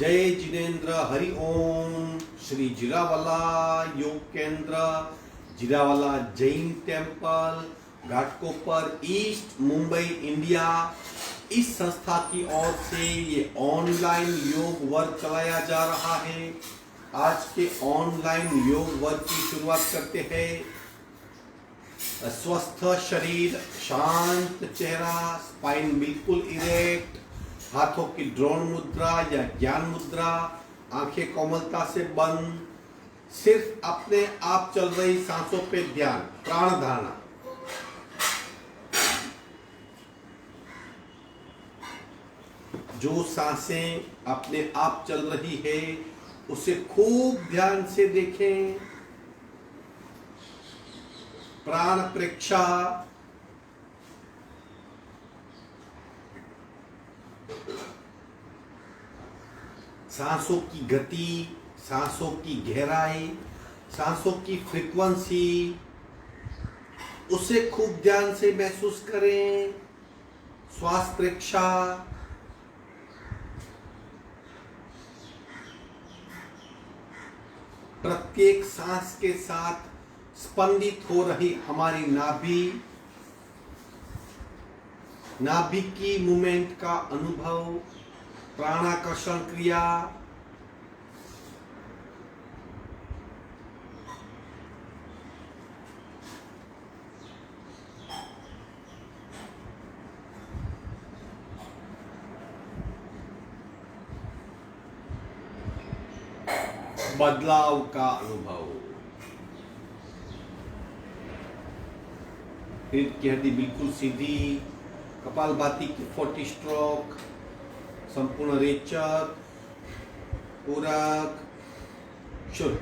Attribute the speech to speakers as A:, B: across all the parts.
A: जय जिनेन्द्र हरि ओम। श्री जीरावाला योग केंद्र, Jirawala Jain temple, Ghatkopar east, Mumbai, India, इस संस्था की ओर से ये ऑनलाइन योग वर्ग चलाया जा रहा है। आज के ऑनलाइन योग वर्ग की शुरुआत करते हैं। स्वस्थ शरीर, शांत चेहरा, स्पाइन बिल्कुल इरेक्ट, हाथों की ड्रोन मुद्रा या ज्ञान मुद्रा, आंखें कोमलता से बंद, सिर्फ अपने आप चल रही सांसों पे ध्यान, प्राण धारणा। जो सांसें अपने आप चल रही है उसे खूब ध्यान से देखें। प्राण प्रेक्षा, सांसों की गति, सांसों की गहराई, सांसों की फ्रीक्वेंसी, उसे खूब ध्यान से महसूस करें। श्वास प्रेक्षा, प्रत्येक सांस के साथ स्पंदित हो रही हमारी नाभि की मूवमेंट का अनुभव, प्राणाकर्षण क्रिया, बदलाव का अनुभव। हृदय की हड्डी बिल्कुल सीधी, कपालभाति की 40 स्ट्रोक, संपूर्ण रेचक, पूरक, शुद्ध।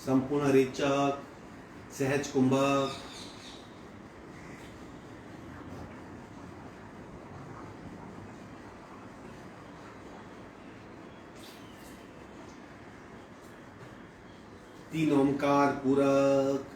A: संपूर्ण रेचक, सहज कुंभक, तीन ओमकार पूरक,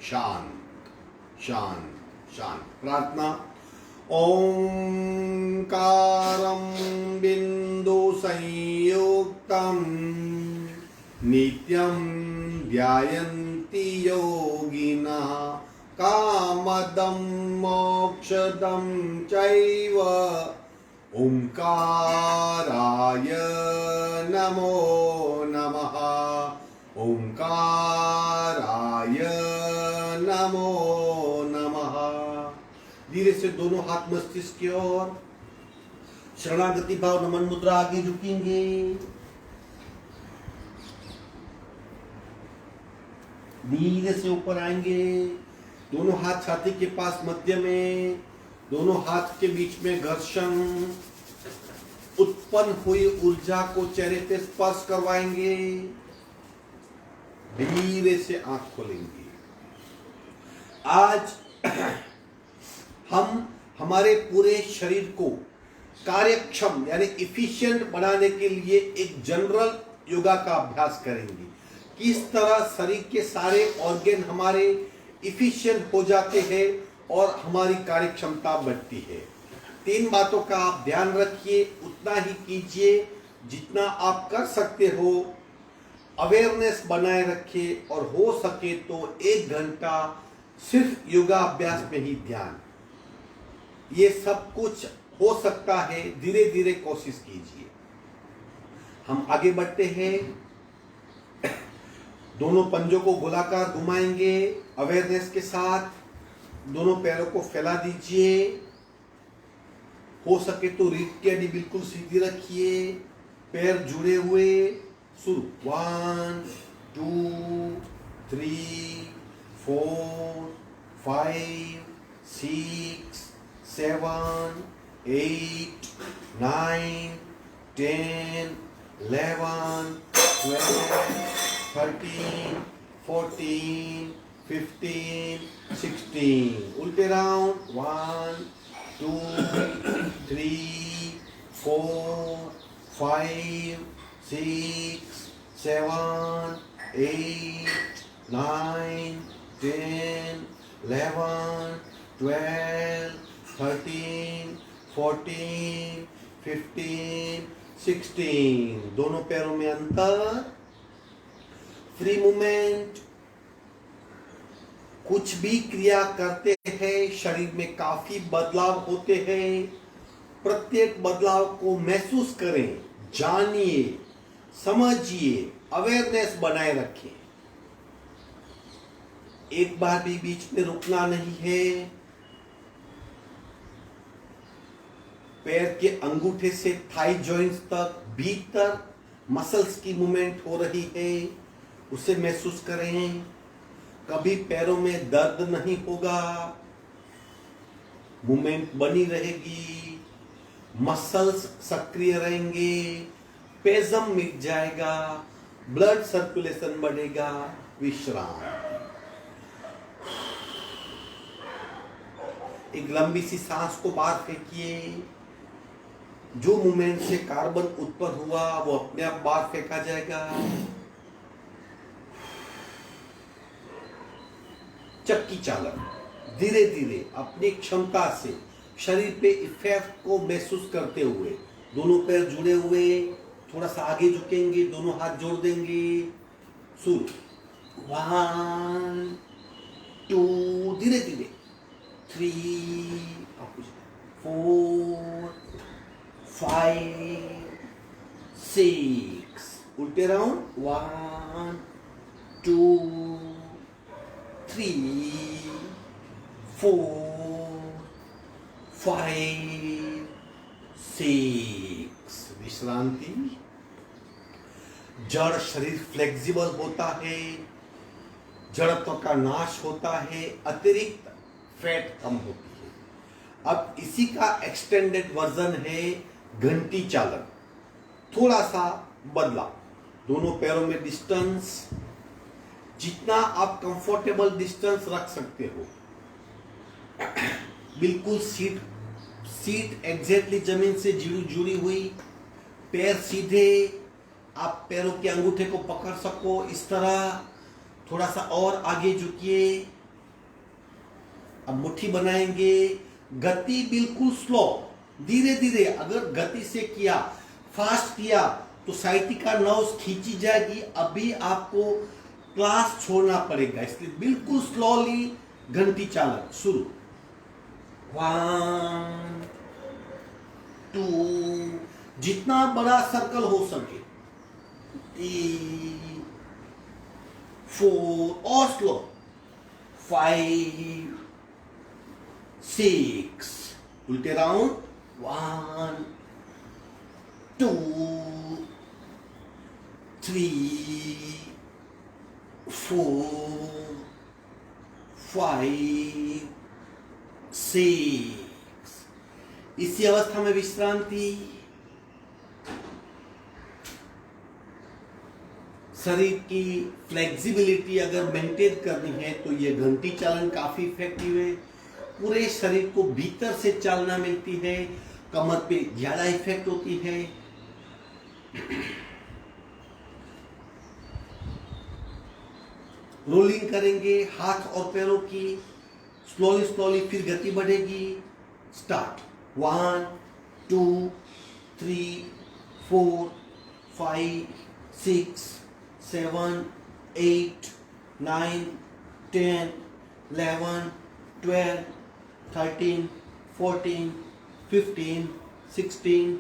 A: शांत शांत शांत। प्रार्थना। ओंकारं बिंदु संयुक्तं नित्यं ध्यायन्ति योगिनः कामदं मोक्षदं चैव ओंकाराय नमो नमः। ओंकाराय नमो नमः। धीरे से दोनों हाथ मस्तिष्क की ओर, शरणागति भाव, नमन मुद्रा, आगे झुकेंगे। धीरे से ऊपर आएंगे, दोनों हाथ छाती के पास मध्य में, दोनों हाथ के बीच में घर्षण, उत्पन्न हुई ऊर्जा को चेहरे पे स्पर्श करवाएंगे। धीरे से आंख खोलेंगे। आज हम हमारे पूरे शरीर को कार्यक्षम यानी इफिशिएंट बनाने के लिए एक जनरल योगा का अभ्यास करेंगे। किस तरह शरीर के सारे ऑर्गन हमारे इफिशिएंट हो जाते हैं और हमारी कार्यक्षमता बढ़ती है। 3 बातों का आप ध्यान रखिए, उतना ही कीजिए जितना आप कर सकते हो। अवेयरनेस बनाए रखिए और हो सके तो 1 घंटा सिर्फ योगा अभ्यास में ही ध्यान। ये सब कुछ हो सकता है, धीरे धीरे कोशिश कीजिए। हम आगे बढ़ते हैं। दोनों पंजों को गोलाकार घुमाएंगे अवेयरनेस के साथ। दोनों पैरों को फैला दीजिए। हो सके तो रीढ़ की हड्डी बिल्कुल सीधी रखिए, पैर जुड़े हुए। शुरू 1 2 3 4 5 6 7 8 9 10 11 12 13 14 15 16। उल्टे राउंड 1 2 3 4 5 6 7 8 9 10 11 12 13 14 15 16। दोनों पैरों में अंतर, फ्री मूवमेंट। कुछ भी क्रिया करते हैं शरीर में काफी बदलाव होते हैं। प्रत्येक बदलाव को महसूस करें, जानिए, समझिए, अवेयरनेस बनाए रखें। एक बार भी बीच में रुकना नहीं है। पैर के अंगूठे से थाई जॉइंट्स तक भीतर मसल्स की मूवमेंट हो रही है, उसे महसूस करें। कभी पैरों में दर्द नहीं होगा, मूवमेंट बनी रहेगी, मसल्स सक्रिय रहेंगे, पेजम मिट जाएगा, ब्लड सर्कुलेशन बढ़ेगा। विश्राम। एक लंबी सी सांस को बाहर फेंकिए। जो मूवमेंट से कार्बन उत्पन्न हुआ वो अपने आप बाहर फेंका जाएगा। चक्की चालन, धीरे धीरे अपनी क्षमता से शरीर पे इफेक्ट को महसूस करते हुए दोनों पैर जुड़े हुए, थोड़ा सा आगे झुकेंगे, दोनों हाथ जोड़ देंगे। शुरू 1 2, धीरे धीरे 3 4 5 6। उल्टे राउंड 1 2 3 4 5 6। विश्रांति। जड़ शरीर फ्लेक्सिबल होता है, जड़त्व का नाश होता है, अतिरिक्त फैट कम होती है। अब इसी का एक्सटेंडेड वर्जन है घंटी चालन। थोड़ा सा बदला, दोनों पैरों में डिस्टेंस, जितना आप कंफर्टेबल डिस्टेंस रख सकते हो। बिल्कुल सीट एग्जैक्टली जमीन से जुड़ी हुई, पैर सीधे, आप पैरों के अंगूठे को पकड़ सको इस तरह। थोड़ा सा और आगे झुकिए। अब मुट्ठी बनाएंगे। गति बिल्कुल स्लो, धीरे धीरे। अगर गति से किया, फास्ट किया तो साइटिका नर्व्स खींची जाएगी। अभी आपको क्लास छोड़ना पड़ेगा, इसलिए बिल्कुल स्लोली घंटी चालन। शुरू 1 2, जितना बड़ा सर्कल हो सके, 3 4, और स्लो 5 6। उल्टे राउंड 1 2 3 4 5 6। इसी अवस्था में विश्रांति। शरीर की फ्लेक्सिबिलिटी अगर मेंटेन करनी है तो ये घंटी चालन काफी इफेक्टिव है। पूरे शरीर को भीतर से चालना मिलती है, कमर पे ज्यादा इफेक्ट होती है। रोलिंग करेंगे हाथ और पैरों की, स्लोली स्लोली, फिर गति बढ़ेगी। स्टार्ट 1 2 3 4 5 6 7 8 9 10 11 12 13 14 15 16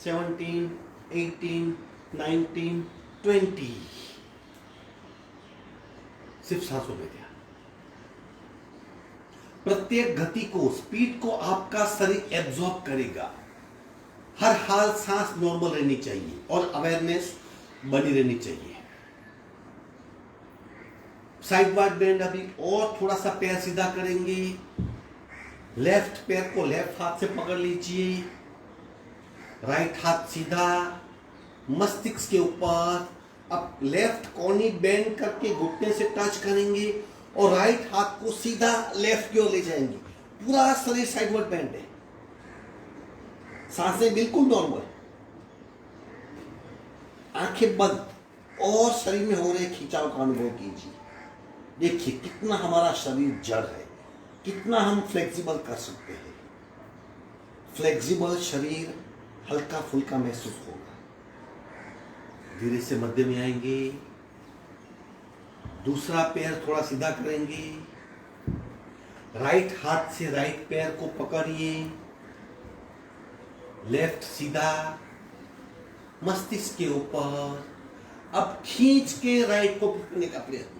A: 17 18 19 20। सिर्फ सांसों में ध्यान। प्रत्येक गति को, स्पीड को आपका शरीर एब्जॉर्ब करेगा। हर हाल सांस नॉर्मल रहनी चाहिए और अवेयरनेस बनी रहनी चाहिए। साइड वार्ड बेंड अभी और थोड़ा सा पैर सीधा करेंगे। लेफ्ट पैर को लेफ्ट हाथ से पकड़ लीजिए, राइट हाथ सीधा मस्तिष्क के ऊपर। अब लेफ्ट कोनी बेंड करके घुटने से टच करेंगे और राइट हाथ को सीधा लेफ्ट की ओर ले जाएंगे। पूरा शरीर साइडवर्ड बेंड है, सांसें बिल्कुल नॉर्मल, आंखें बंद और शरीर में हो रहे खिंचाव का अनुभव कीजिए। देखिए कितना हमारा शरीर जड़ है, कितना हम फ्लेक्सिबल कर सकते हैं। फ्लेक्सिबल शरीर हल्का फुल्का महसूस होगा। धीरे से मध्य में आएंगे, दूसरा पैर थोड़ा सीधा करेंगे, राइट हाथ से राइट पैर को पकड़िए, लेफ्ट सीधा मस्तिष्क के ऊपर। अब खींच के राइट को पकड़ने का प्रयत्न।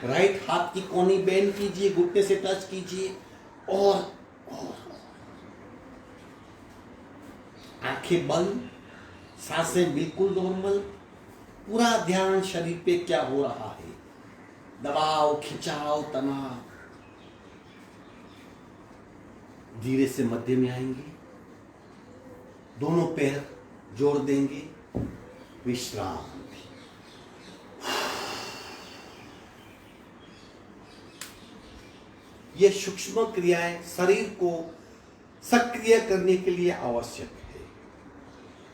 A: राइट हाथ की कोनी बेंड कीजिए, घुटने से टच कीजिए और आंखें बंद, सांसें बिल्कुल नॉर्मल। पूरा ध्यान शरीर पे क्या हो रहा है, दबाव, खिंचाव, तनाव। धीरे से मध्य में आएंगे, दोनों पैर जोड़ देंगे, विश्राम। ये सूक्ष्म क्रियाएं शरीर को सक्रिय करने के लिए आवश्यक है।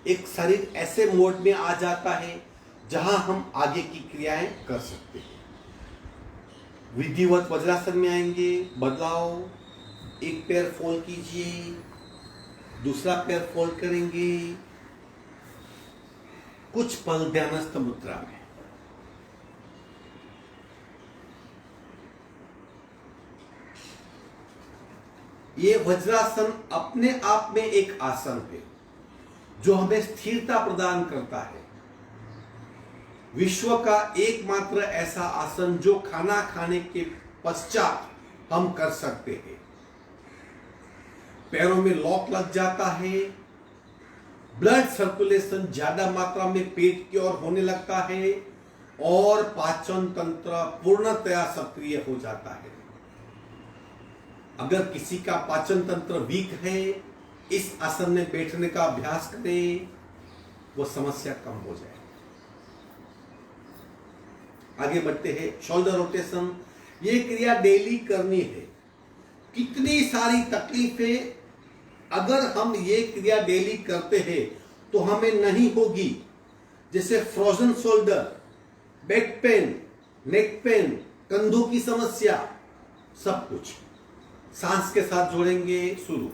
A: एक शरीर ऐसे मोड में आ जाता है जहां हम आगे की क्रियाएं कर सकते हैं। विधिवत वज्रासन में आएंगे, बदलाव, एक पैर फोल्ड कीजिए, दूसरा पैर फोल्ड करेंगे, कुछ पल ध्यानस्थ मुद्रा में। ये वज्रासन अपने आप में एक आसन है जो हमें स्थिरता प्रदान करता है। विश्व का एकमात्र ऐसा आसन जो खाना खाने के पश्चात हम कर सकते हैं। पैरों में लॉक लग जाता है, ब्लड सर्कुलेशन ज्यादा मात्रा में पेट की ओर होने लगता है और पाचन तंत्र पूर्णतया सक्रिय हो जाता है। अगर किसी का पाचन तंत्र वीक है, इस आसन में बैठने का अभ्यास करें, वो समस्या कम हो जाए। आगे बढ़ते हैं, शोल्डर रोटेशन। ये क्रिया डेली करनी है। कितनी सारी तकलीफें अगर हम ये क्रिया डेली करते हैं तो हमें नहीं होगी, जैसे frozen shoulder, back pain, neck pain, कंधों की समस्या, सब कुछ। सांस के साथ जोड़ेंगे, शुरू।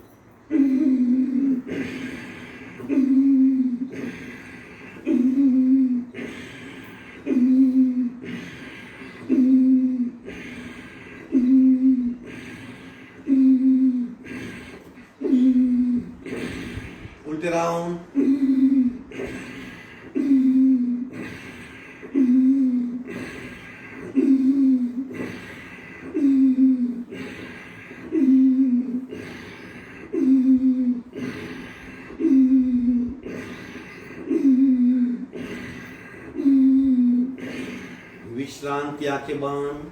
A: उल्टे राउंड, विश्रांति, आंखें बंद।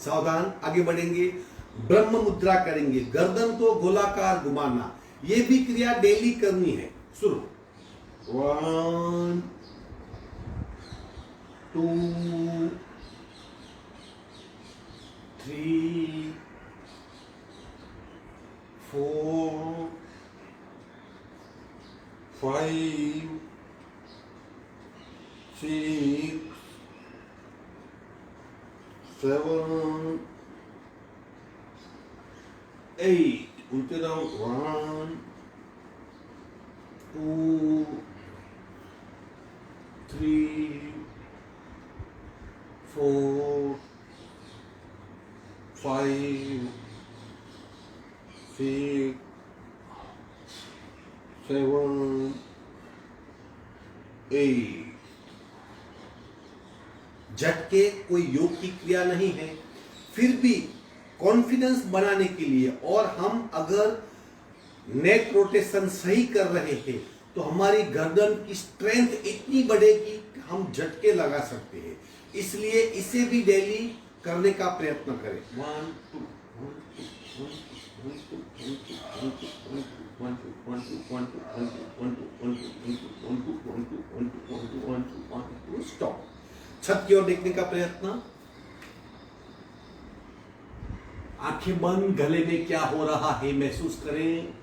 A: सावधान, आगे बढ़ेंगे। ब्रह्म मुद्रा करेंगे, गर्दन को गोलाकार घुमाना, ये भी क्रिया डेली करनी है। शुरू, 1 2 3 4 5 6 7 8, उल्टे जाओ, 1 2 3 4 5 6 7 8। झटके कोई योग की क्रिया नहीं है, फिर भी कॉन्फिडेंस बनाने के लिए, और हम अगर नेक रोटेशन सही कर रहे हैं तो हमारी गर्दन की स्ट्रेंथ इतनी बढ़ेगी कि हम झटके लगा सकते हैं। इसलिए इसे भी डेली करने का प्रयत्न करें। 1 2 स्टॉप। छत की ओर देखने का प्रयत्न, आंखें बंद, गले में क्या हो रहा है महसूस करें।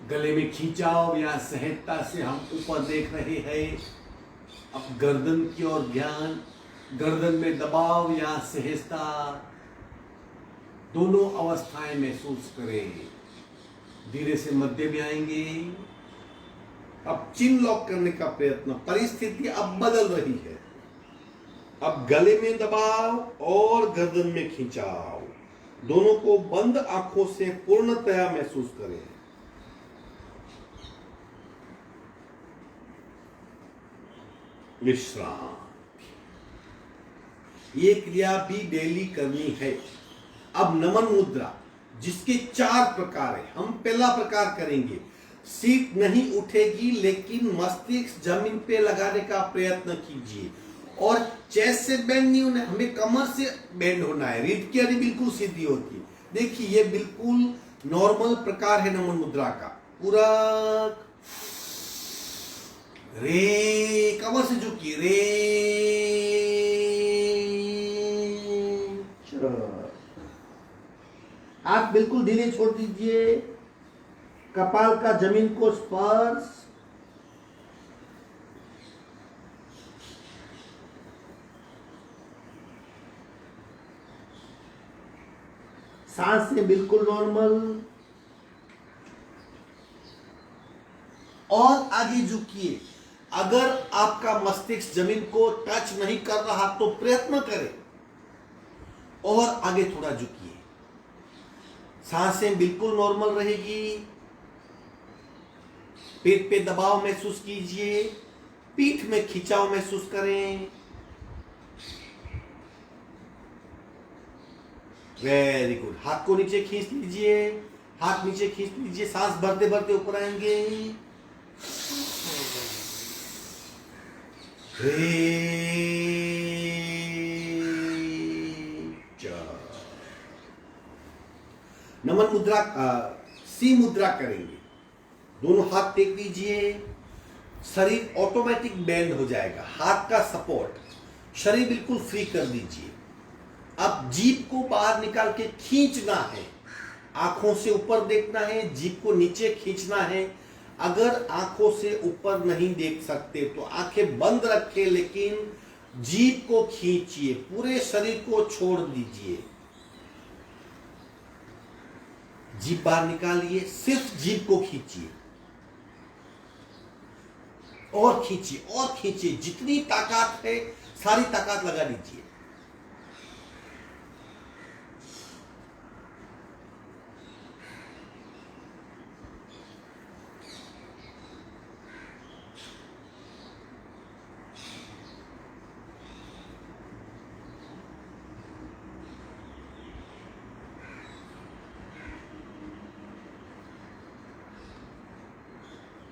A: गले में खिंचाव या सहजता से हम ऊपर देख रहे हैं। अब गर्दन की ओर ध्यान, गर्दन में दबाव या सहजता, दोनों अवस्थाएं महसूस करें। धीरे से मध्य में आएंगे। अब चिन लॉक करने का प्रयत्न, परिस्थिति अब बदल रही है। अब गले में दबाव और गर्दन में खिंचाव, दोनों को बंद आंखों से पूर्णतया महसूस करें। विश्राम, ये क्रिया भी डेली करनी है। अब नमन मुद्रा, जिसके 4 प्रकार है। हम पहला प्रकार करेंगे, सीट नहीं उठेगी लेकिन मस्तिष्क जमीन पे लगाने का प्रयत्न कीजिए, और चेस्ट से बेंड नहीं होना, हमें कमर से बेंड होना है। रीढ़ की हड्डी बिल्कुल सीधी होती है। देखिए, ये बिल्कुल नॉर्मल प्रकार है नमन मुद्रा का। पूरा रे, कमर से झुकी, रे। आप बिल्कुल धीरे छोड़ दीजिए, कपाल का जमीन को स्पर्श। सांसें बिल्कुल नॉर्मल, और आगे झुकिए। अगर आपका मस्तिष्क जमीन को टच नहीं कर रहा तो प्रयत्न करें, और आगे थोड़ा झुकिए। सांसें बिल्कुल नॉर्मल रहेगी। पेट पे दबाव महसूस कीजिए, पीठ में खिंचाव महसूस करें। Very good. हाथ को नीचे खींच लीजिए, हाथ नीचे खींच लीजिए। सांस भरते भरते ऊपर आएंगे। नमन मुद्रा, सी मुद्रा करेंगे। दोनों हाथ टेक दीजिए, शरीर ऑटोमेटिक बेंड हो जाएगा। हाथ का सपोर्ट, शरीर बिल्कुल फ्री कर दीजिए। अब जीभ को बाहर निकाल के खींचना है, आंखों से ऊपर देखना है, जीभ को नीचे खींचना है। अगर आंखों से ऊपर नहीं देख सकते तो आंखें बंद रखें, लेकिन जीभ को खींचिए, पूरे शरीर को छोड़ दीजिए। जीभ बाहर निकालिए, सिर्फ जीभ को खींचिए, और खींचिए और खींचिए। जितनी ताकत है सारी ताकत लगा दीजिए।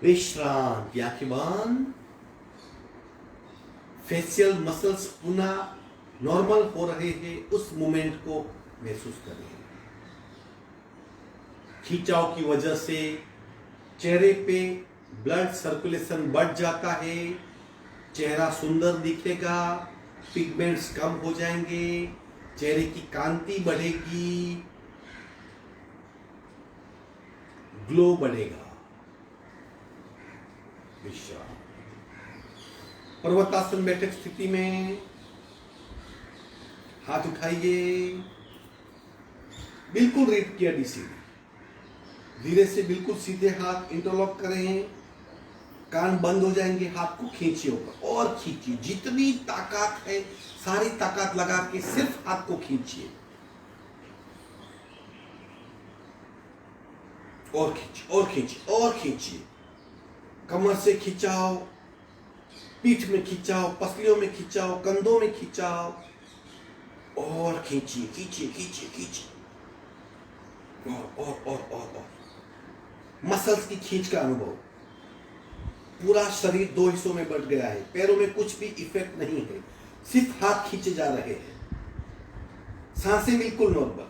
A: विश्रांति, आंखें बंद। फेशियल मसल्स पुनः नॉर्मल हो रहे हैं उस मोमेंट को महसूस करें। खिंचाव की वजह से चेहरे पे ब्लड सर्कुलेशन बढ़ जाता है, चेहरा सुंदर दिखेगा, पिगमेंट्स कम हो जाएंगे, चेहरे की कांति बढ़ेगी, ग्लो बढ़ेगा। विश्राम। पर्वतासन बैठक स्थिति में हाथ उठाइए, बिल्कुल रीड किया डीसीडी, धीरे से बिल्कुल सीधे हाथ इंटरलॉक करें, कान बंद हो जाएंगे, हाथ को खींचिए ऊपर और खींचिए, जितनी ताकत है सारी ताकत लगा के सिर्फ हाथ को खींचिए और खींचिए और खींचिए और खींचिए। कमर से खिंचाओ, पीठ में खिंचाओ, पसलियों में खिंचाओ, कंधों में खिंचाओ और खींचिए खींचिए खींचिए खींचिए और मसल्स की खींच का अनुभव। पूरा शरीर दो हिस्सों में बंट गया है, पैरों में कुछ भी इफेक्ट नहीं है, सिर्फ हाथ खींचे जा रहे हैं, सांसें बिल्कुल नॉर्मल।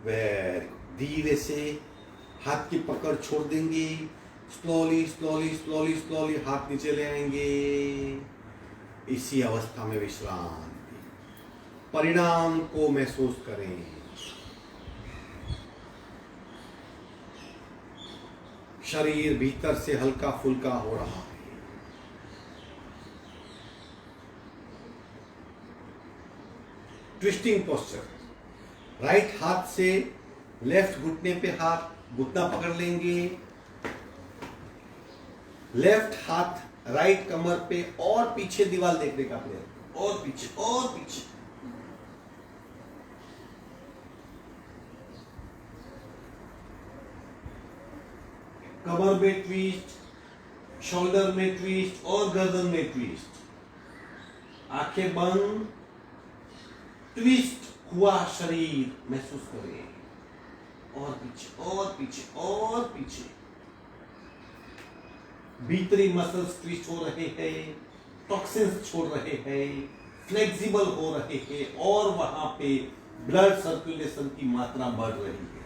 A: Very good. धीरे से हाथ की पकड़ छोड़ देंगे, स्लोली स्लोली स्लोली स्लोली हाथ नीचे ले आएंगे। इसी अवस्था में विश्राम, परिणाम को महसूस करें। शरीर भीतर से हल्का फुल्का हो रहा है। ट्विस्टिंग पोस्चर, राइट हाथ से लेफ्ट घुटने पे हाथ घुटना पकड़ लेंगे, लेफ्ट हाथ राइट कमर पे और पीछे दीवार देखने का प्रयत्न, और पीछे और पीछे। कमर में ट्विस्ट, शोल्डर में ट्विस्ट और गर्दन में ट्विस्ट। आंखें बंद, ट्विस्ट हुआ शरीर महसूस करें, और पीछे और पीछे और पीछे। भीतरी मसल्स ट्विस्ट हो रहे हैं, टॉक्सिन्स छोड़ रहे हैं, फ्लेक्सिबल हो रहे हैं और वहां पे ब्लड सर्कुलेशन की मात्रा बढ़ रही है।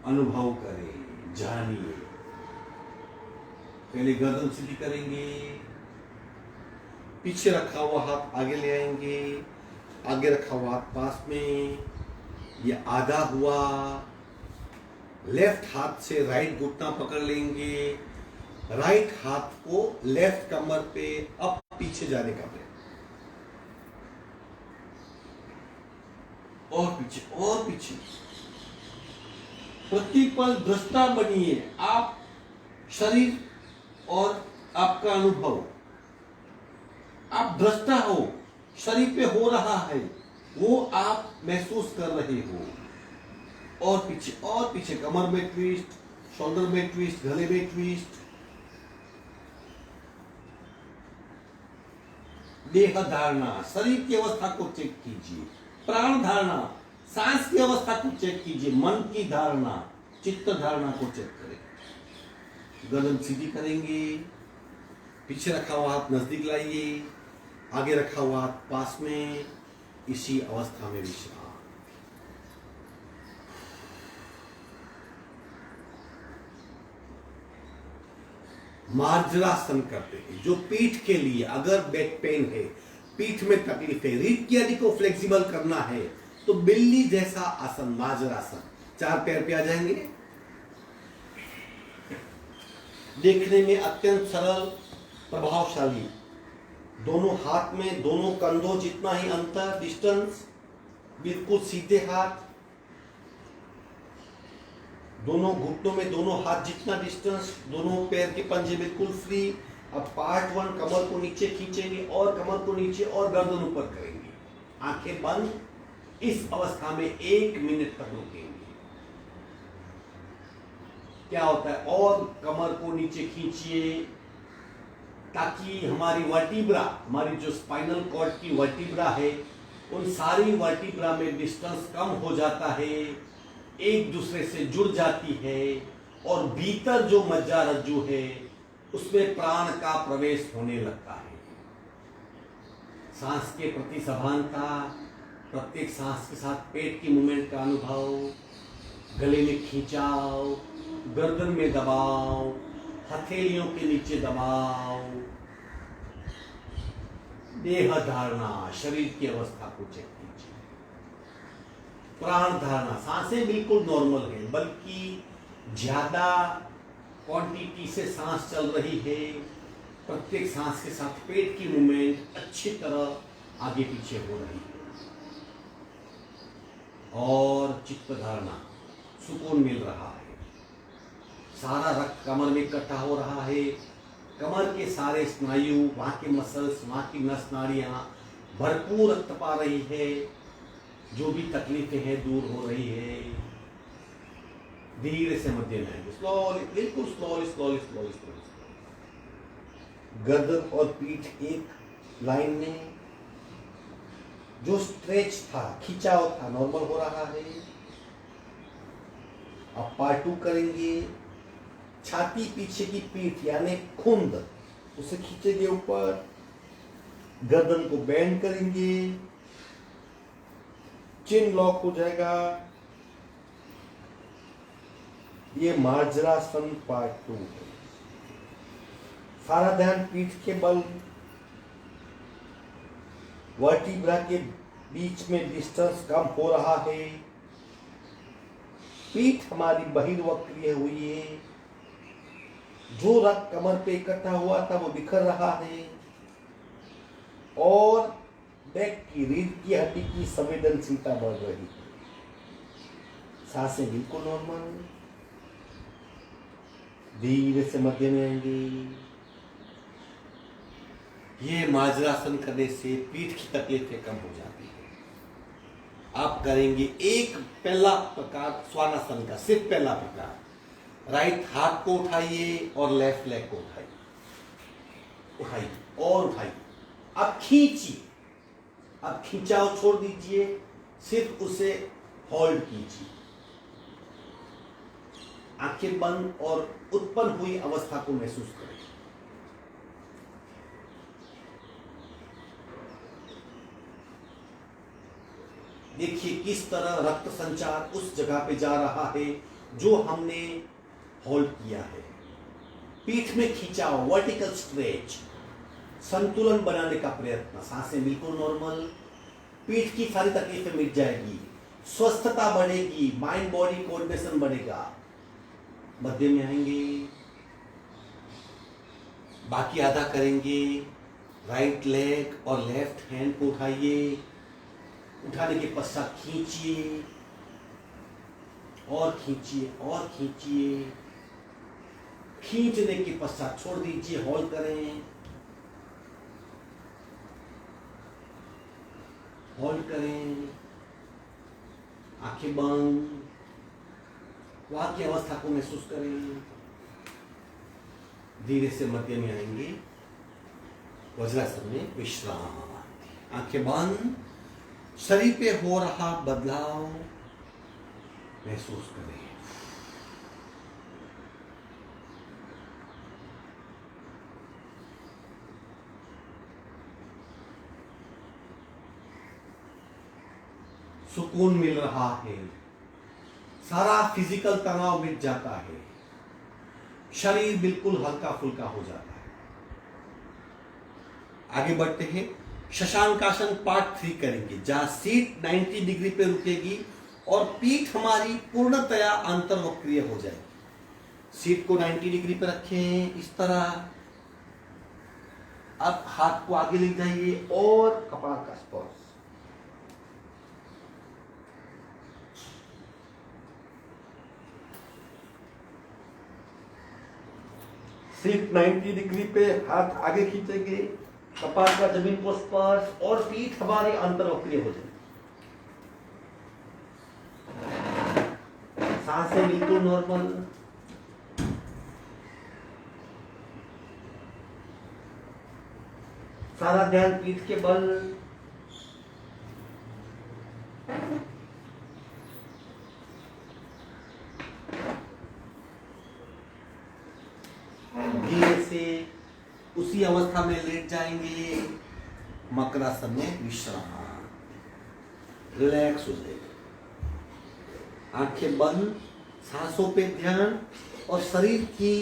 A: अनुभव करें, जानिए। पहले गर्दन सीधी करेंगे, पीछे रखा हुआ हाथ आगे ले आएंगे, आगे रखा हुआ हाथ पास में, ये आधा हुआ। लेफ्ट हाथ से राइट घुटना पकड़ लेंगे, राइट हाथ को लेफ्ट कमर पे अब पीछे जाने का प्रयत्न, और पीछे और पीछे। प्रतिपल दृष्टा बनिए, आप शरीर और आपका अनुभव, आप दृष्टा हो, शरीर पे हो रहा है वो आप महसूस कर रहे हो। और पीछे, कमर में ट्विस्ट, शोल्डर में ट्विस्ट, गले में ट्विस्ट। देह धारणा, शरीर की अवस्था को चेक कीजिए। प्राण धारणा, सांस की अवस्था को चेक कीजिए। मन की धारणा, चित्त धारणा को चेक करें। गर्दन सीधी करेंगे, पीछे रखा हुआ हाथ नजदीक लाइए, आगे रखा हुआ हाथ पास में। इसी अवस्था में विश्राम। मार्जरासन करते हैं, जो पीठ के लिए, अगर बैक पेन है, पीठ में तकलीफ है, रीढ़ की हड्डी को फ्लेक्सिबल करना है, तो बिल्ली जैसा आसन, मार्जरासन। 4 पैर पे आ जाएंगे। देखने में अत्यंत सरल, प्रभावशाली। दोनों हाथ में, दोनों कंधों जितना ही अंतर, डिस्टेंस, बिल्कुल सीधे हाथ। दोनों घुटनों में दोनों हाथ जितना डिस्टेंस, दोनों पैर के पंजे बिल्कुल फ्री। अब पार्ट 1, कमर को नीचे खींचेंगे और कमर को नीचे और गर्दन ऊपर करेंगे, आंखें बंद। इस अवस्था में 1 मिनट तक रुकेंगे। क्या होता है, और कमर को नीचे खींचिए ताकि हमारी वर्टिब्रा, हमारी जो स्पाइनल कॉर्ड की वर्टिब्रा है, उन सारी वर्टिब्रा में डिस्टेंस कम हो जाता है, एक दूसरे से जुड़ जाती है, और भीतर जो मज्जारज्जु है उसमें प्राण का प्रवेश होने लगता है। सांस के प्रति सभानता, प्रत्येक सांस के साथ पेट की मूवमेंट का अनुभव, गले में खिंचाव, गर्दन में दबाव, हथेलियों के नीचे दबाव, देह धारणा, शरीर की अवस्था को चेक कीजिए। प्राण धारणा, सांसें बिल्कुल नॉर्मल है, बल्कि ज्यादा क्वांटिटी से सांस चल रही है। प्रत्येक सांस के साथ पेट की मूवमेंट अच्छी तरह आगे पीछे हो रही है। और चित्त धारणा, सुकून मिल रहा है। सारा रक्त कमर में इकट्ठा हो रहा है। कमर के सारे स्नायु, वहां के मसल्स, वहां की नस नाड़ियां भरपूर रक्त पा रही है। जो भी तकलीफें हैं दूर हो रही है। धीरे से मध्य में आएंगे, स्लोली, बिल्कुल स्लोली स्लोली स्लोली स्लोली। गर्दन और पीठ एक लाइन में, जो स्ट्रेच था, खिंचाव था, नॉर्मल हो रहा है। अब पार्ट 2 करेंगे। छाती पीछे की पीठ यानी खुंद, उसे खींचेंगे ऊपर। गर्दन को बेंड करेंगे, चिन लॉक हो जाएगा। ये मार्जरासन पार्ट 2 है। सारा ध्यान पीठ के बल, वर्टिब्रा के बीच में डिस्टेंस कम हो रहा है। पीठ हमारी बहिर्वक्रीय हुई है। जो रक्त कमर पे इकट्ठा हुआ था वो बिखर रहा है। और बैक की, रीढ़ की हड्डी की संवेदनशीलता बढ़ रही है। सांसें बिल्कुल नॉर्मल। धीरे से मध्य में आएंगे। ये मार्जरासन करने से पीठ की तकलीफें कम हो जाती है। आप करेंगे एक पहला प्रकार स्वानासन का, सिर्फ पहला प्रकार। राइट हाथ को उठाइए और लेफ्ट लेग को उठाइए, उठाइए और उठाइए। अब खींचिए। अब खिंचाव छोड़ दीजिए, सिर्फ उसे होल्ड कीजिए। आंखें बंद और उत्पन्न हुई अवस्था को महसूस करें। देखिए किस तरह रक्त संचार उस जगह पे जा रहा है जो हमने होल्ड किया है। पीठ में खिंचाव, वर्टिकल स्ट्रेच, संतुलन बनाने का प्रयत्न। सांसें बिल्कुल नॉर्मल। पीठ की सारी तकलीफें मिट जाएगी, स्वस्थता बढ़ेगी, माइंड बॉडी कोऑर्डिनेशन बढ़ेगा। मध्य में आएंगे, बाकी आधा करेंगे। राइट लेग और लेफ्ट हैंड को उठाइए। उठाने के पश्चात खींचिए और खींचिए और खींचिए। खींचने के पश्चात छोड़ दीजिए, होल्ड करें, होल्ड करें। आंखें बंद, वहां की अवस्था को महसूस करें। धीरे से मध्य में आएंगे। वज्रासन में विश्राम। आंखें बंद, शरीर पे हो रहा बदलाव महसूस करें। सुकून मिल रहा है। सारा फिजिकल तनाव मिट जाता है। शरीर बिल्कुल हल्का फुल्का हो जाता है। आगे बढ़ते हैं। शशांकासन पार्ट 3 करेंगे, जहां सीट 90 डिग्री पे रुकेगी और पीठ हमारी पूर्णतया अंतर्वक्रीय हो जाएगी। सीट को 90 डिग्री पे रखें इस तरह। अब हाथ को आगे ले जाइए और कपाल का स्पर्श। सीट 90 डिग्री पे, हाथ आगे खींचेंगे, कपाल का जमीन को स्पर्श और पीठ हमारी अंतर्वक्रीय हो जाएगी। सांसें बिल्कुल नॉर्मल। सारा ध्यान पीठ के बल। धीरे से उसी अवस्था में लेट जाएंगे। मकरासन में विश्राम, रिलैक्स हो जाएगा। आंखें बंद, सांसों पे ध्यान और शरीर की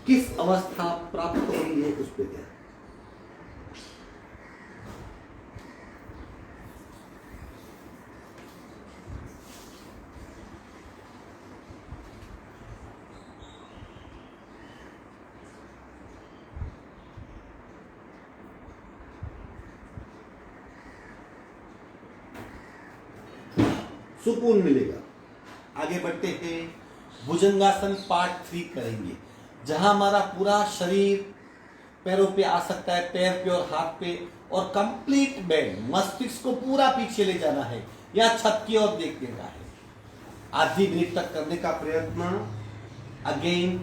A: किस अवस्था प्राप्त हो रही है उस पे ध्यान। सुकून मिलेगा। आगे बढ़ते हैं, भुजंगासन पार्ट 3 करेंगे, जहां हमारा पूरा शरीर पैरों पे आ सकता है, पैर पे और हाथ पे, और कंप्लीट बेंड, मस्तिष्क को पूरा पीछे ले जाना है या छत की ओर देखने का है। आधी मिनट तक करने का प्रयत्न। अगेन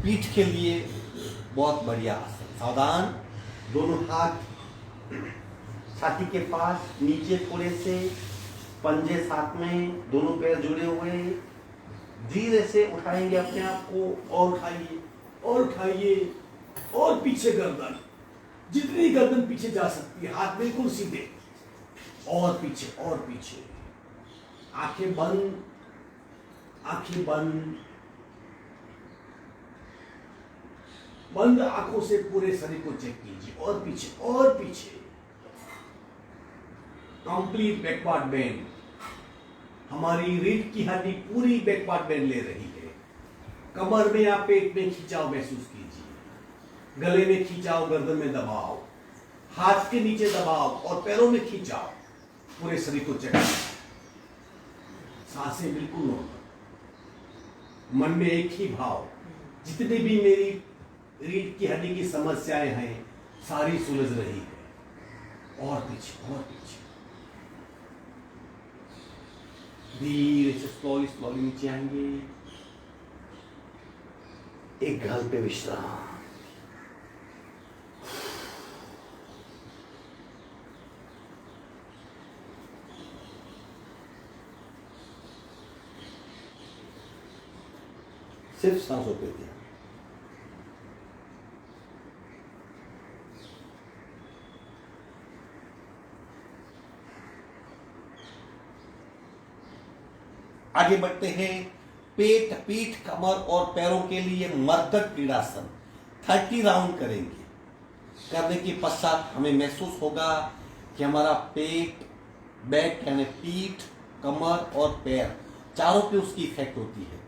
A: पीठ के लिए बहुत बढ़िया आसन। सावधान, दोनों हाथ छाती के पास, नीचे थोड़े से, पंजे साथ में, दोनों पैर जुड़े हुए, धीरे से उठाएंगे अपने आप को, और उठाइए और उठाइए, और पीछे गर्दन, जितनी गर्दन पीछे जा सकती है, हाथ बिल्कुल सीधे, और पीछे और पीछे। आंखें बंद, आंखें बंद, बंद आंखों से पूरे शरीर को चेक कीजिए, और पीछे और पीछे। कंप्लीट बैकवर्ड बेंड, हमारी रीढ़ की हड्डी पूरी बैकवर्ड बेंड ले रही है। कमर में या पेट में खिंचाव महसूस कीजिए, गले में खिंचाव, गर्दन में दबाव, हाथ के नीचे दबाव और पैरों में खिंचाव, पूरे शरीर को चेक कीजिए। सांसें बिल्कुल नॉर्मल, मन में एक ही भाव, जितनी भी मेरी रीढ़ की हड्डी की समस्याएं हैं सारी सुलझ रही है। और पीछे और पीछे, धीरे से स्लोली स्लोली नीचे आएंगे। एक गल पे विश्राम। सिर्फ सांसों पे ध्यान। आगे बढ़ते हैं, पेट, पीठ, कमर और पैरों के लिए मर्दक क्रीड़ासन 30 राउंड करेंगे। करने के पश्चात हमें महसूस होगा कि हमारा पेट, बैक यानी पीठ, कमर और पैर चारों पे उसकी इफेक्ट होती है।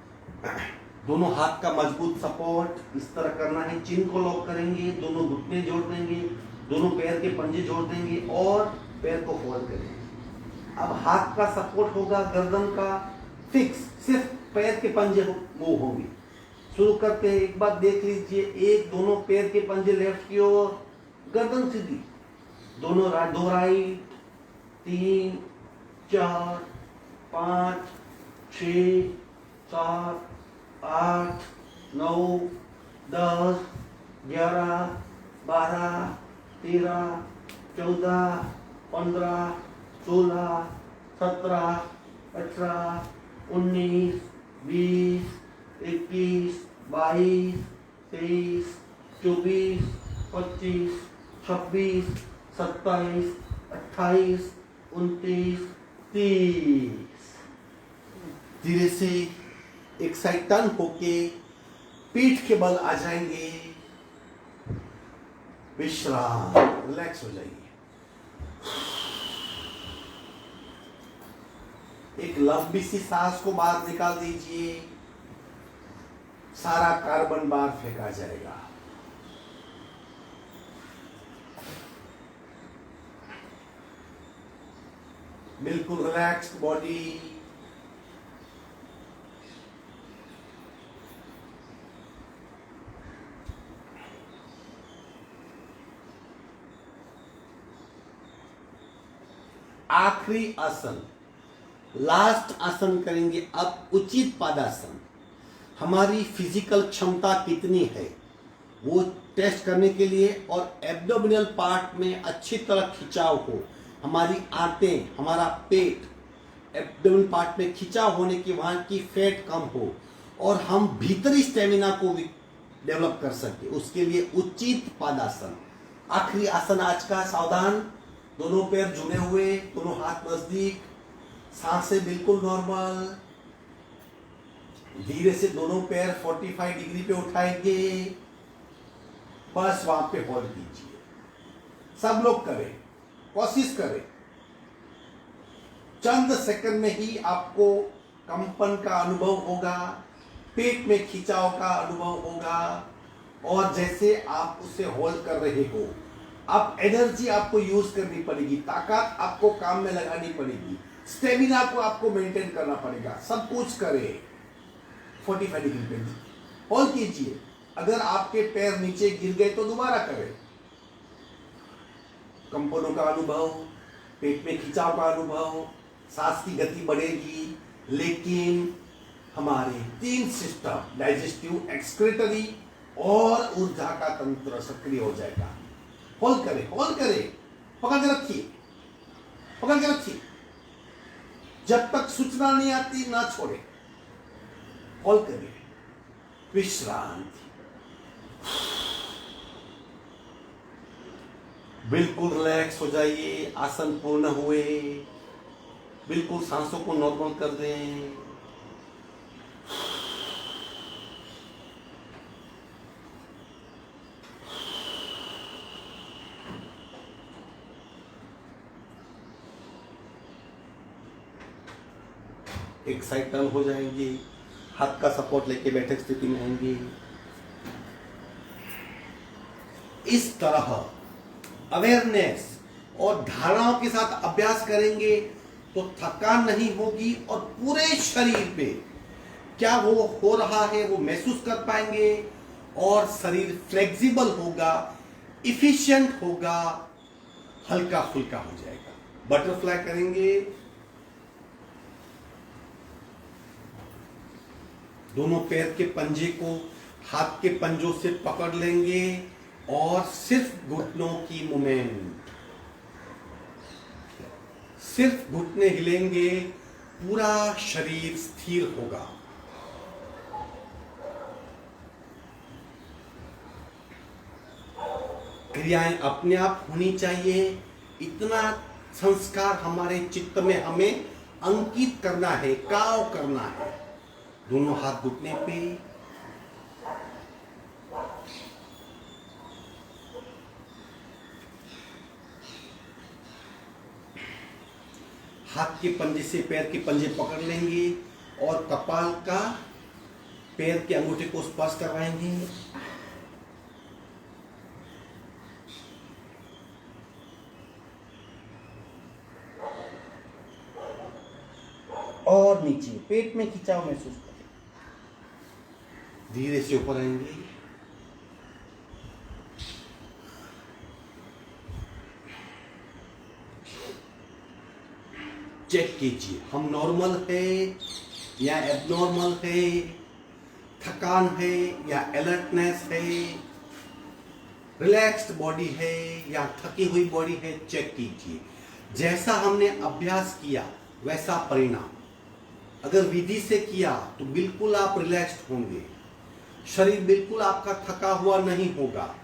A: दोनों हाथ का मजबूत सपोर्ट इस तरह करना है, चिन को लॉक करेंगे, दोनों घुटने जोड़ देंगे, दोनों पैर के पंजे जोड़ देंगे और पैर को फोल्ड करेंगे। अब हाथ का सपोर्ट होगा, गर्दन का फिक्स, सिर्फ पैर के पंजे मूव होंगे। शुरू करते हैं, एक बार देख लीजिए, एक, दोनों पैर के पंजे लेफ्ट की ओर, गर्दन सीधी, दोनों दो राइट, 3, 4, 5, 6, 7, 8, 9, 10, 11, 12, 13, 14, 15, 16, 17, 18, 19, 20, 21, 22, 23, 24, 25, 26, 27, 28, 29, 30। धीरे से एक साइड टर्न होके पीठ के बल आ जाएंगे। विश्राम, रिलैक्स हो जाइए। एक लंबी सी सांस को बाहर निकाल दीजिए, सारा कार्बन बाहर फेंका जाएगा। बिल्कुल रिलैक्स्ड बॉडी। आखिरी आसन, लास्ट आसन करेंगे अब, उचित पादासन। हमारी फिजिकल क्षमता कितनी है वो टेस्ट करने के लिए, और एब्डोमिनल पार्ट में अच्छी तरह खिंचाव हो, हमारी आंतें, हमारा पेट एब्डोमिनल पार्ट में खिंचाव होने की, वहाँ की फैट कम हो और हम भीतरी स्टेमिना को भी डेवलप कर सके, उसके लिए उचित पादासन। आखिरी आसन आज का, सावधान, दोनों पैर जुड़े हुए, दोनों हाथ नजदीक, सांसें बिल्कुल नॉर्मल। धीरे से दोनों पैर 45 डिग्री पे उठाएंगे, बस वहां पे होल्ड कीजिए। सब लोग करें, कोशिश करें। चंद सेकंड में ही आपको कंपन का अनुभव होगा, पेट में खिंचाव का अनुभव होगा, और जैसे आप उसे होल्ड कर रहे हो, अब एनर्जी आपको यूज करनी पड़ेगी, ताकत आपको काम में लगानी पड़ेगी, स्टेमिना को आपको मेंटेन करना पड़ेगा। सब कुछ करें। 45 डिग्री पे होल्ड कीजिए। अगर आपके पैर नीचे गिर गए तो दोबारा करें। कंपनों का अनुभव, पेट में खिंचाव का अनुभव, सांस की गति बढ़ेगी, लेकिन हमारे 3 सिस्टम, डाइजेस्टिव, एक्सक्रीटरी और ऊर्जा का तंत्र सक्रिय हो जाएगा। होल्ड करें, होल्ड करें, पकड़ के रखिए, पकड़ के रखिए। जब तक सूचना नहीं आती ना छोड़े। होल्ड करिए। विश्रांति। बिल्कुल रिलैक्स हो जाइए। आसन पूर्ण हुए, बिल्कुल सांसों को नॉर्मल कर दें। एक साइड टर्न हो जाएंगे, हाथ का सपोर्ट लेके बैठक स्थिति में आएंगे। इस तरह अवेयरनेस और धारणाओं के साथ अभ्यास करेंगे तो थकान नहीं होगी, और पूरे शरीर पे क्या वो हो रहा है वो महसूस कर पाएंगे, और शरीर फ्लेक्सिबल होगा, इफिशिएंट होगा, हल्का फुल्का हो जाएगा। बटरफ्लाई करेंगे। दोनों पैर के पंजे को हाथ के पंजों से पकड़ लेंगे और सिर्फ घुटनों की मूवमेंट, सिर्फ घुटने हिलेंगे, पूरा शरीर स्थिर होगा। क्रियाएं अपने आप होनी चाहिए, इतना संस्कार हमारे चित्त में हमें अंकित करना है, काव करना है। दोनों हाथ घुटने पे, हाथ के पंजे से पैर के पंजे पकड़ लेंगे और कपाल का पैर के अंगूठे को स्पर्श करवाएंगे। और नीचे पेट में खिंचाव महसूस करें। धीरे से ऊपर आएंगे। चेक कीजिए हम नॉर्मल है या एबनॉर्मल है, थकान है या अलर्टनेस है, रिलैक्स्ड बॉडी है या थकी हुई बॉडी है। चेक कीजिए। जैसा हमने अभ्यास किया वैसा परिणाम। अगर विधि से किया तो बिल्कुल आप रिलैक्स्ड होंगे, शरीर बिल्कुल आपका थका हुआ नहीं होगा,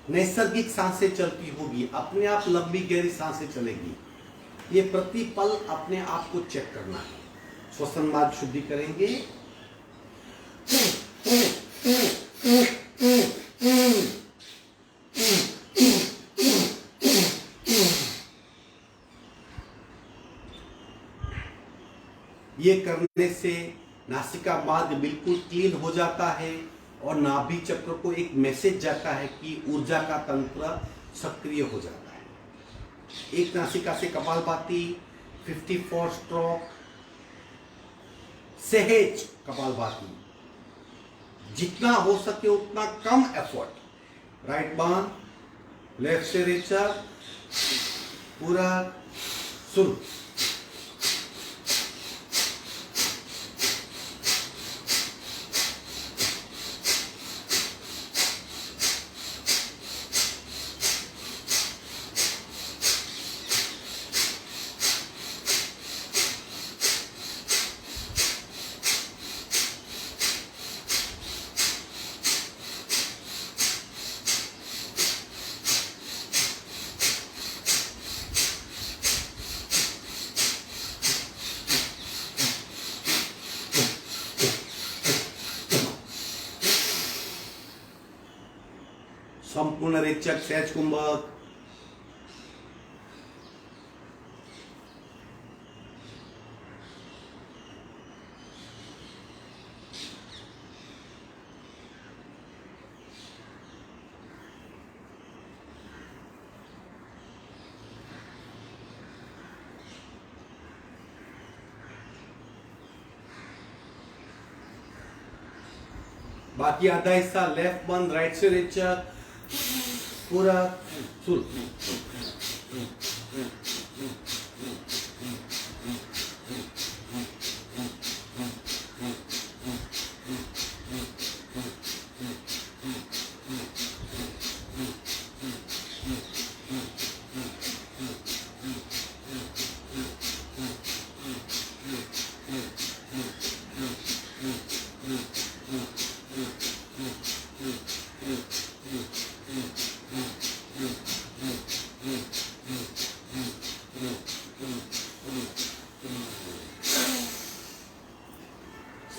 A: नैसर्गिक सांसें चलती होगी, अपने आप लंबी गहरी सांसें चलेगी। ये प्रतिपल अपने आप को चेक करना है। श्वसन मार्ग शुद्धि करेंगे। ये करने से नासिका मार्ग बिल्कुल क्लीन हो जाता है और नाभि चक्र को एक मैसेज जाता है कि ऊर्जा का तंत्र सक्रिय हो जाता है। एक नासिका से कपालभाति, 54 स्ट्रोक, सहज कपालभाति, जितना हो सके उतना कम एफर्ट। राइट बांध, लेफ्ट से रेचर, पूरा शुरू। संपूर्ण रेचक सहज कुंभक, बाकी आधा हिस्सा लेफ्ट बंद, राइट से रेचक, पूरा सुर।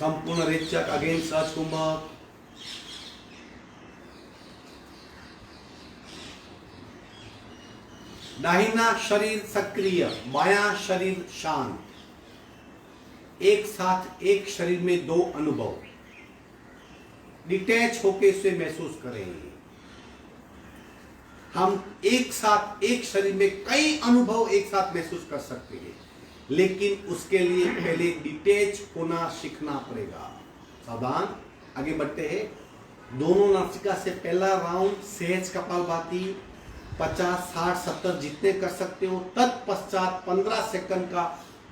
A: संपूर्ण रेचक अगेन सहज कुंभक, दाहिना शरीर सक्रिय, बायां शरीर शांत, एक साथ एक शरीर में दो अनुभव, डिटैच होके इसे महसूस करेंगे। हम एक साथ एक शरीर में कई अनुभव एक साथ महसूस कर सकते हैं, लेकिन उसके लिए पहले डिटैच होना सीखना पड़ेगा। सावधान, आगे बढ़ते हैं। दोनों नासिका से पहला राउंड सहज कपालभाति 50, 60, 70 जितने कर सकते हो। तत्पश्चात 15 सेकंड का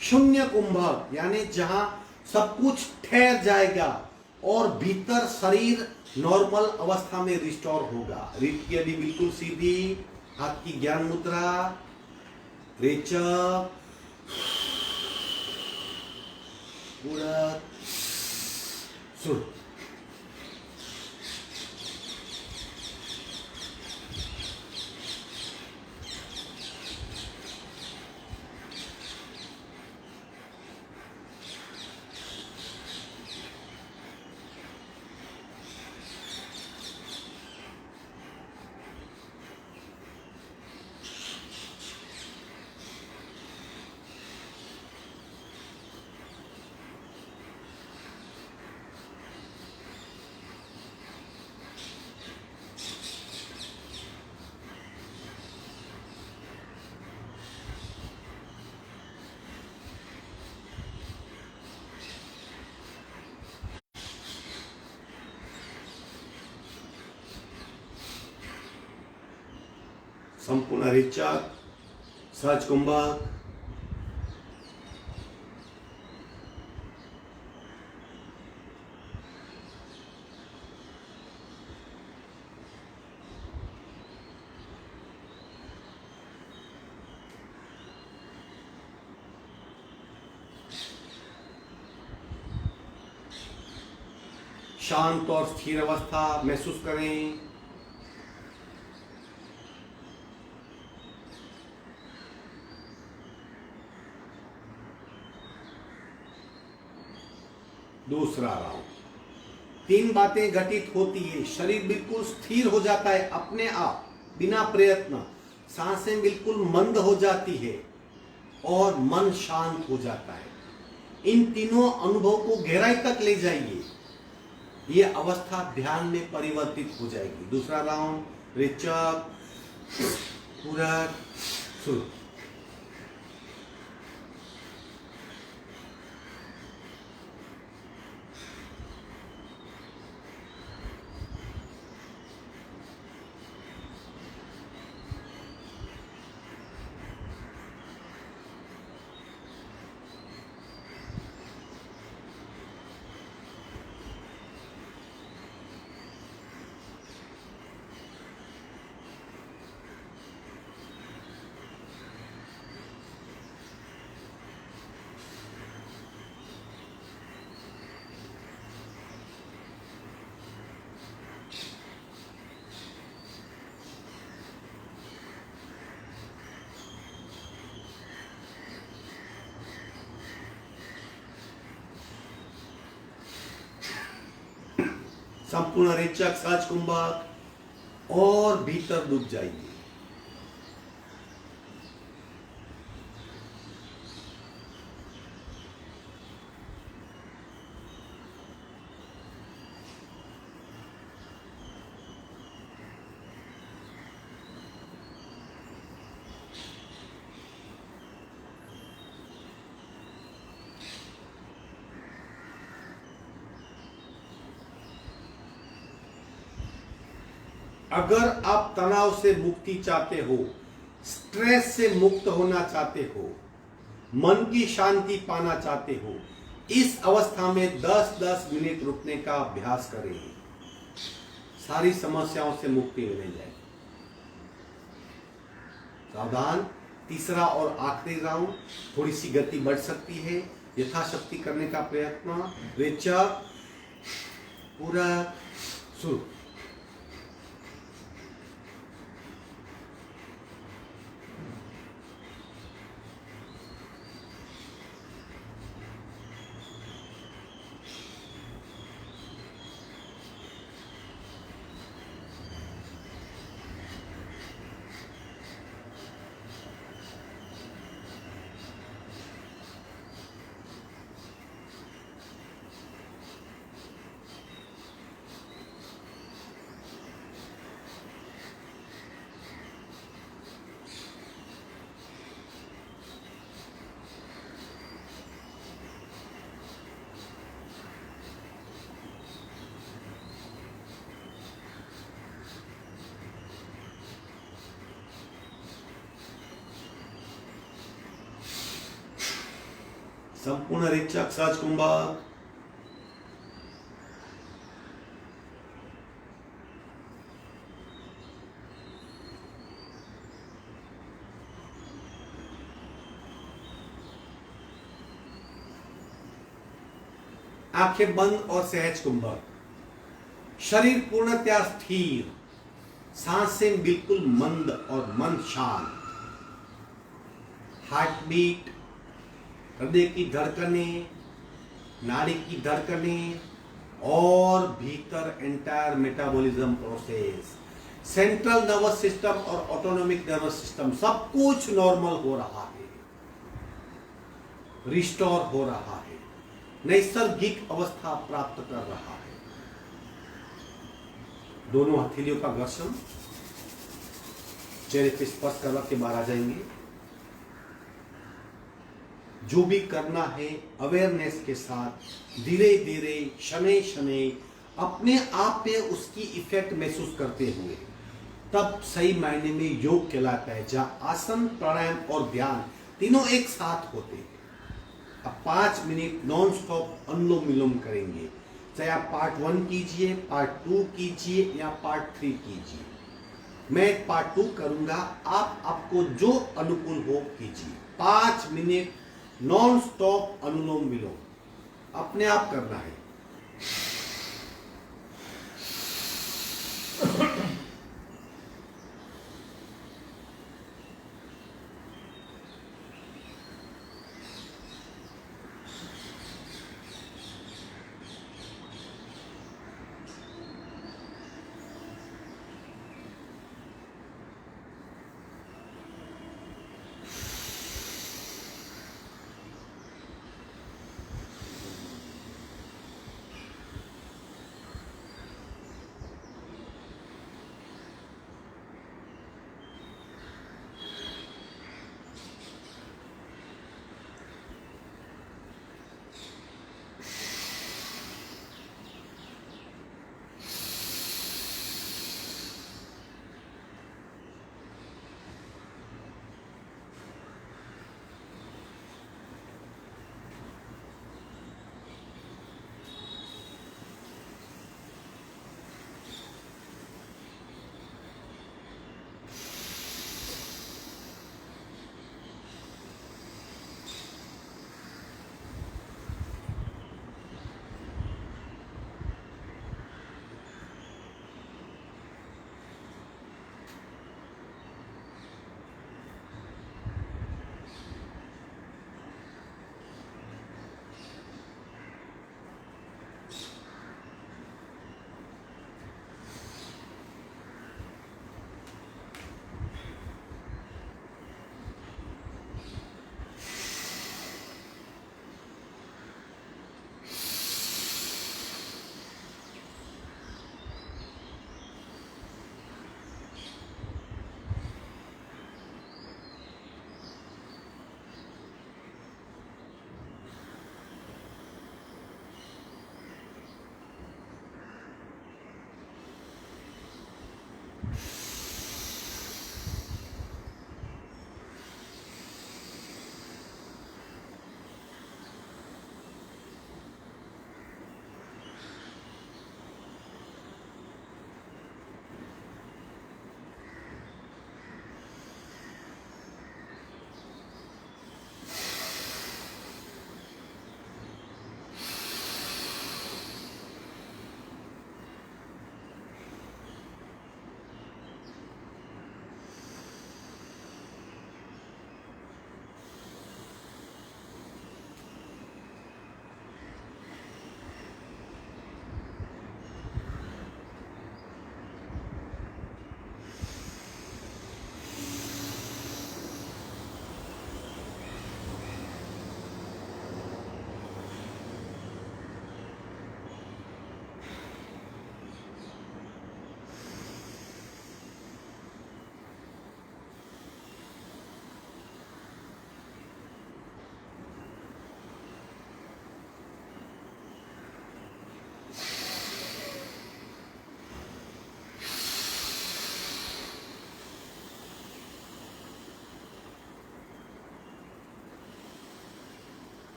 A: शून्य कुंभक, यानी जहां सब कुछ ठहर जाएगा और भीतर शरीर नॉर्मल अवस्था में रिस्टोर होगा। रीढ़ की हड्डी बिल्कुल सीधी, हाथ की ज्ञान मुद्रा, रेचक, पूरा सुर। संपूर्ण रेचक सहज कुंभक, शांत और स्थिर अवस्था महसूस करें। दूसरा राउंड, 3 बातें घटित होती है। शरीर बिल्कुल स्थिर हो जाता है अपने आप बिना प्रयत्न, सांसें बिल्कुल मंद हो जाती है और मन शांत हो जाता है। इन तीनों अनुभव को गहराई तक ले जाइए, ये अवस्था ध्यान में परिवर्तित हो जाएगी। दूसरा राउंड, रेचक, पूरा शुरू। संपूर्ण रेचक सहज कुंभक, और भीतर डूब जाइए। अगर आप तनाव से मुक्ति चाहते हो, स्ट्रेस से मुक्त होना चाहते हो, मन की शांति पाना चाहते हो, इस अवस्था में 10-10 मिनट रुकने का अभ्यास करें। सारी समस्याओं से मुक्ति मिल जाए। सावधान, तीसरा और आखिरी राउंड, थोड़ी सी गति बढ़ सकती है, यथाशक्ति करने का प्रयत्न। रेचक पूरा शुरू। संपूर्ण रेचक सहज कुंभक। आंखें बंद और सहज कुंभक। शरीर पूर्णतया स्थिर, सांसें बिल्कुल मंद और मन शांत। हार्ट बीट, हृदय की धड़कनें, नाड़ी की धड़कनें और भीतर entire metabolism process, central nervous system और ऑटोनॉमिक नर्वस सिस्टम सब कुछ नॉर्मल हो रहा है, रिस्टोर हो रहा है, नैसर्गिक अवस्था प्राप्त कर रहा है। दोनों हथेलियों का घर्षण चेहरे पे स्पर्श करवा के बाहर आ जाएंगे। जो भी करना है अवेयरनेस के साथ, धीरे धीरे शनै शनै अपने आप पे उसकी इफेक्ट महसूस करते हुए, तब सही मायने में योग कहलाता है, जहां आसन, प्राणायाम और ध्यान तीनों एक साथ होते हैं। अब 5 मिनट नॉन स्टॉप अनुलोम विलोम करेंगे। चाहे आप पार्ट 1 कीजिए, पार्ट 2 कीजिए या पार्ट 3 कीजिए। मैं पार्ट 2 करूंगा, आपको जो अनुकूल हो कीजिए। 5 मिनट नॉन स्टॉप अनुलोम विलोम अपने आप करना है।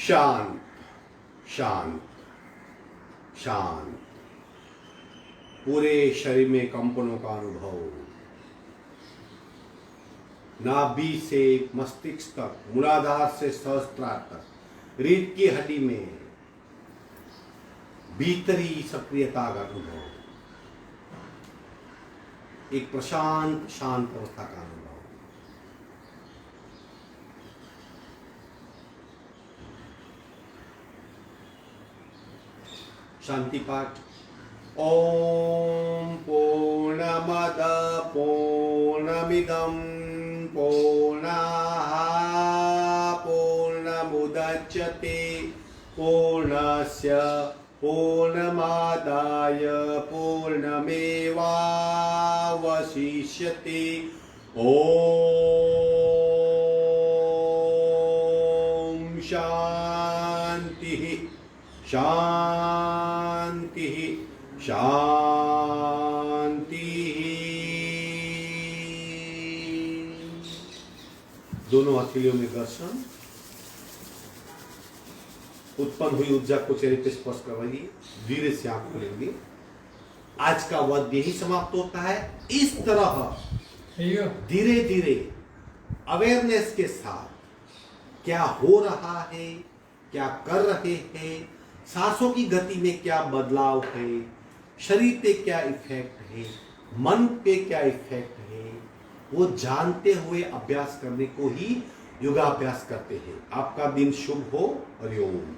A: शांत शांत शांत, पूरे शरीर में कंपनों का अनुभव, नाभि से मस्तिष्क तक, मूलाधार से सहस्त्रार तक, रीढ़ की हड्डी में भीतरी सक्रियता का अनुभव, एक प्रशांत शांत अवस्था का अनुभव। शांति पाठ। ओम पूर्णमद पूर्णमिदं पूर्णाः पूर्णमुदच्यते पूर्णस्य पूर्णमादाय पूर्णमेवावशिष्यते। ओम शांति शांति शांति। दोनों हथेलियों में घर्षण, उत्पन्न हुई ऊर्जा को चेहरे पे स्पर्श करवाइए, धीरे से आंख खोलेंगे। आज का वध यही समाप्त होता है। इस तरह धीरे धीरे अवेयरनेस के साथ क्या हो रहा है, क्या कर रहे हैं, सांसों की गति में क्या बदलाव है, शरीर पे क्या इफेक्ट है, मन पे क्या इफेक्ट है, वो जानते हुए अभ्यास करने को ही योगाभ्यास करते हैं। आपका दिन शुभ हो। हरिओम।